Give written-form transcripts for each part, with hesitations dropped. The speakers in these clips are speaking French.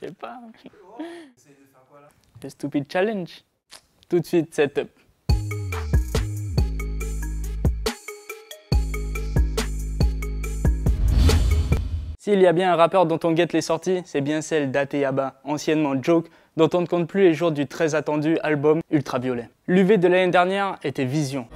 Je sais pas. Le Stupid Challenge. Tout de suite, setup. S'il y a bien un rappeur dont on guette les sorties, c'est bien celle d'Ateyaba, anciennement Joke, dont on ne compte plus les jours du très attendu album Ultraviolet. L'UV de l'année dernière était Vision.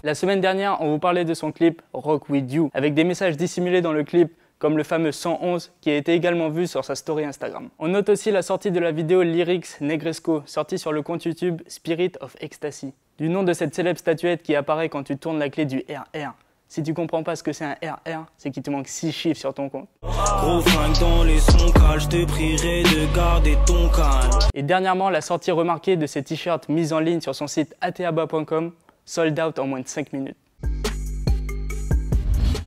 La semaine dernière, on vous parlait de son clip Rock With You, avec des messages dissimulés dans le clip, comme le fameux 111 qui a été également vu sur sa story Instagram. On note aussi la sortie de la vidéo Lyrics Negresco, sortie sur le compte YouTube Spirit of Ecstasy, du nom de cette célèbre statuette qui apparaît quand tu tournes la clé du RR. Si tu comprends pas ce que c'est un RR, c'est qu'il te manque 6 chiffres sur ton compte. Gros flingue dans les sons calmes, je te prierai de garder ton calme. Et dernièrement, la sortie remarquée de ces t-shirts mis en ligne sur son site ateyaba.com, sold out en moins de 5 minutes.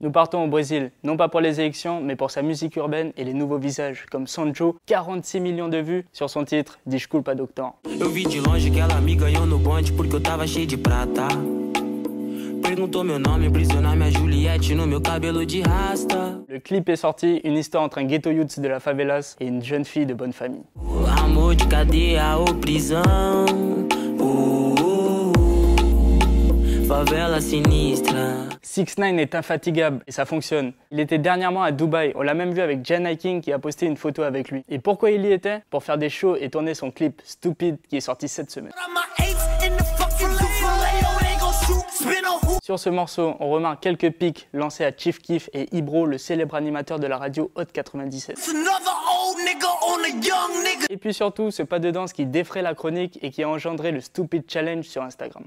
Nous partons au Brésil, non pas pour les élections, mais pour sa musique urbaine et les nouveaux visages, comme Sancho, 46 millions de vues sur son titre Desculpa Doctor. Eu vi de longe que ela me ganhou no bonde porque eu tava cheio de prata. Perguntou meu nome, prisionar minha Juliette no meu cabelo de rasta. Le clip est sorti, une histoire entre un ghetto youth de la favelas et une jeune fille de bonne famille. Amor de cadeia ou prisão. Favela sinistra. 6ix9ine est infatigable et ça fonctionne. Il était dernièrement à Dubaï, on l'a même vu avec Jen Hiking qui a posté une photo avec lui. Et pourquoi il y était? Pour faire des shows et tourner son clip Stupid qui est sorti cette semaine. Sur ce morceau, on remarque quelques pics lancés à Chief Keef et Ibro, le célèbre animateur de la radio Hot 97. Et puis surtout, ce pas de danse qui défraie la chronique et qui a engendré le Stupid Challenge sur Instagram.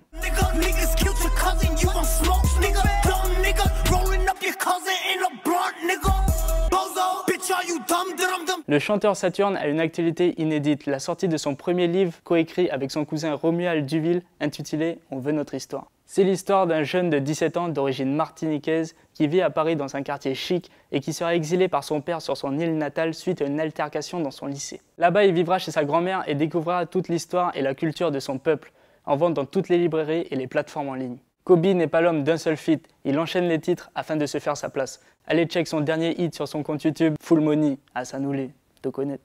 Le chanteur Saturne a une actualité inédite, la sortie de son premier livre coécrit avec son cousin Romuald Duville, intitulé « On veut notre histoire ». C'est l'histoire d'un jeune de 17 ans d'origine martiniquaise qui vit à Paris dans un quartier chic et qui sera exilé par son père sur son île natale suite à une altercation dans son lycée. Là-bas, il vivra chez sa grand-mère et découvrira toute l'histoire et la culture de son peuple, en vente dans toutes les librairies et les plateformes en ligne. Kobe n'est pas l'homme d'un seul feat, il enchaîne les titres afin de se faire sa place. Allez check son dernier hit sur son compte YouTube, Full Money, à Sanoulé, te connaître.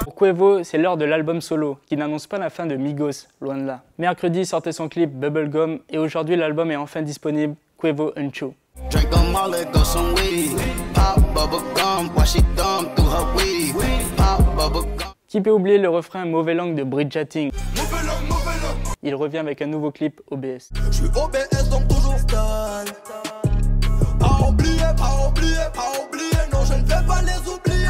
Pour Quavo, c'est l'heure de l'album solo, qui n'annonce pas la fin de Migos, loin de là. Mercredi sortait son clip Bubblegum, et aujourd'hui l'album est enfin disponible, Quavo Uncho. Qui peut oublier le refrain Mauvais Langue de Bridgeting? Il revient avec un nouveau clip OBS. Je suis OBS donc toujours stun. Pas oublier, non je ne vais pas les oublier.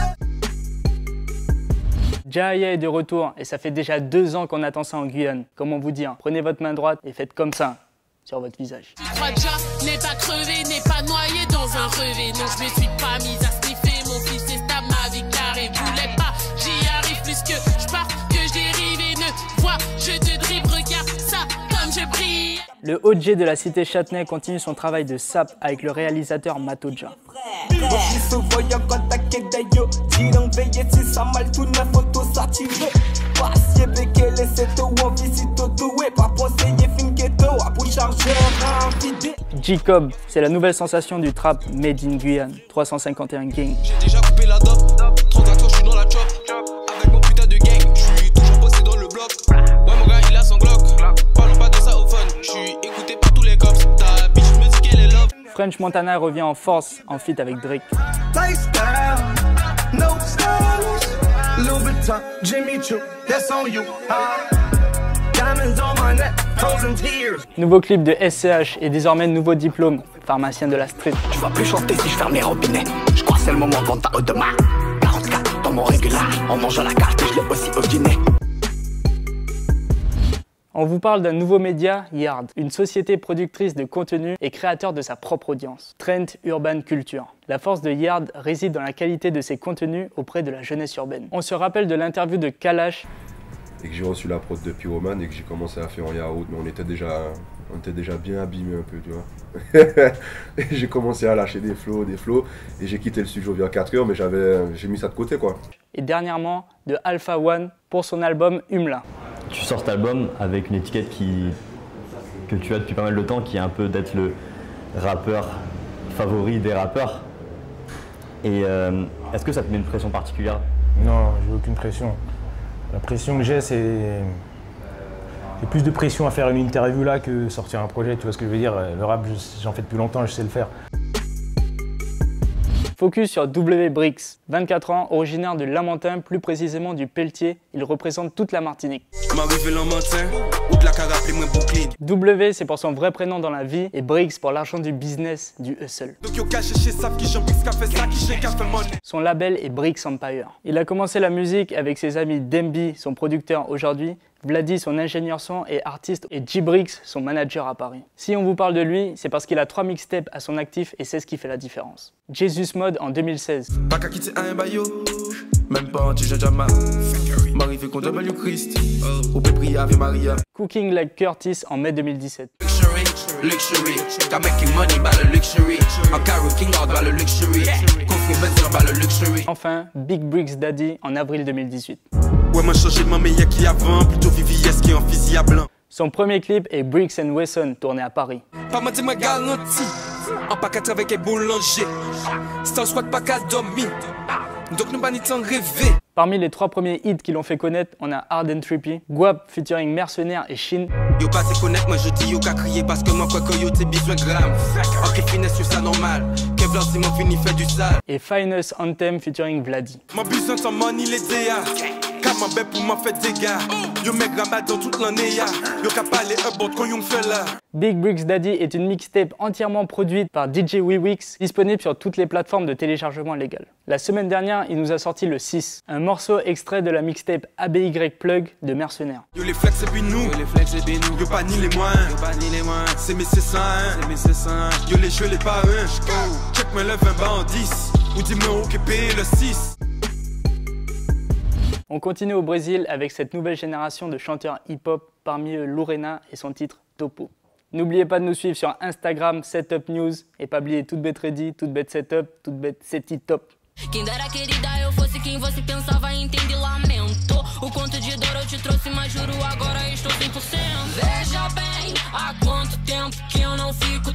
Jaya est de retour et ça fait déjà 2 ans qu'on attend ça en Guyane. Comment vous dire? Prenez votre main droite et faites comme ça sur votre visage. Tu crois déjà, n'est pas crevé, n'est pas noyé dans un rêve. Non, je me suis pas mise à sniffer, mon fils est stable, ma vie carrée. Voulais pas, j'y arrive plus que je pars, que je dérive et ne vois, je te dribble, regarde ça comme je brille. Le OG de la cité Châtenay continue son travail de sap avec le réalisateur Matoja. J-Cobb, c'est la nouvelle sensation du trap made in Guyane, 351 gang. J'ai déjà coupé la dope, transaction, je suis dans la chop. Avec mon putain de gang, je suis toujours posté dans le bloc. Ouais mon gars il a son glock, parlons pas de ça au fun. Je suis écouté par tous les cops, ta bitch me dit qu'elle est love. French Montana revient en force en feat avec Drake. Nouveau clip de SCH et désormais nouveau diplôme, pharmacien de la street. Tu vas plus chanter si je ferme les robinets. Je crois que c'est le moment de vendre ta haute de main. 44 dans mon régular, en mangeant la carte et je l'ai aussi au dîner. On vous parle d'un nouveau média, Yard, une société productrice de contenu et créateur de sa propre audience. Trend Urban Culture. La force de Yard réside dans la qualité de ses contenus auprès de la jeunesse urbaine. On se rappelle de l'interview de Kalash. Et que j'ai reçu la prod de Pyroman et que j'ai commencé à faire en yaourt, mais on était déjà bien abîmés un peu, tu vois. Et j'ai commencé à lâcher des flows, et j'ai quitté le studio vers 4 heures, mais j'ai mis ça de côté, quoi. Et dernièrement, de Alpha One pour son album Humla. Tu sors cet album avec une étiquette que tu as depuis pas mal de temps, qui est un peu d'être rappeur favori des rappeurs. Et est-ce que ça te met une pression particulière? Non, j'ai aucune pression. La pression que j'ai, c'est plus de pression à faire une interview là que sortir un projet, tu vois ce que je veux dire. Le rap, j'en fais depuis longtemps, je sais le faire. Focus sur W Brix, 24 ans, originaire de Lamentin, plus précisément du Pelletier, il représente toute la Martinique. W c'est pour son vrai prénom dans la vie et Brix pour l'argent du business, du hustle. Son label est Brix Empire. Il a commencé la musique avec ses amis Demby, son producteur aujourd'hui, Vladi, son ingénieur son et artiste, et G-Brix, son manager à Paris. Si on vous parle de lui, c'est parce qu'il a 3 mixtapes à son actif et c'est ce qui fait la différence. Jesus Mode en 2016. Cooking Like Curtis en mai 2017. Enfin, Big Brix Daddy en avril 2018. Son premier clip est Brix & Wesson, tourné à Paris. Parmi les 3 premiers hits qui l'ont fait connaître, on a Hard and Trippy, Guap featuring Mercenaire et Shin. Yo pas te connaître, moi je dis yo qu'à crier parce que moi quoi que yo t'es besoin gramme. Ok finesse sur ça normal, Kevlar c'est mon fini fait du sale. Et Finest Anthem featuring Vladi. Mon besoin de son money les DA, car ma bête pour m'en faire des gars. Yo mes grammas dans toute l'année ya, yo qu'à parler un bon qu'on yon fait là. Big Brix Daddy est une mixtape entièrement produite par DJ Wewix, disponible sur toutes les plateformes de téléchargement légal. La semaine dernière, il nous a sorti le 6, un morceau extrait de la mixtape ABY Plug de Mercenaire. Yo les flex et puis nous, yo pas ni les moins, c'est mes C100, yo les jeux les pas un, check me lève un bas en 10, ou dis-moi ok payer le 6. On continue au Brésil avec cette nouvelle génération de chanteurs hip-hop, parmi eux Lorena et son titre Topo. N'oubliez pas de nous suivre sur Instagram, Setup News, et pas oublier toute bête ready, toute bête setup, toute bête seti top. Quem dera querida eu fosse quem você pensava, entende, lamento. O conto de dor eu te trouxe, mas juro agora estou 100%. Veja bem, há quanto tempo que eu não fico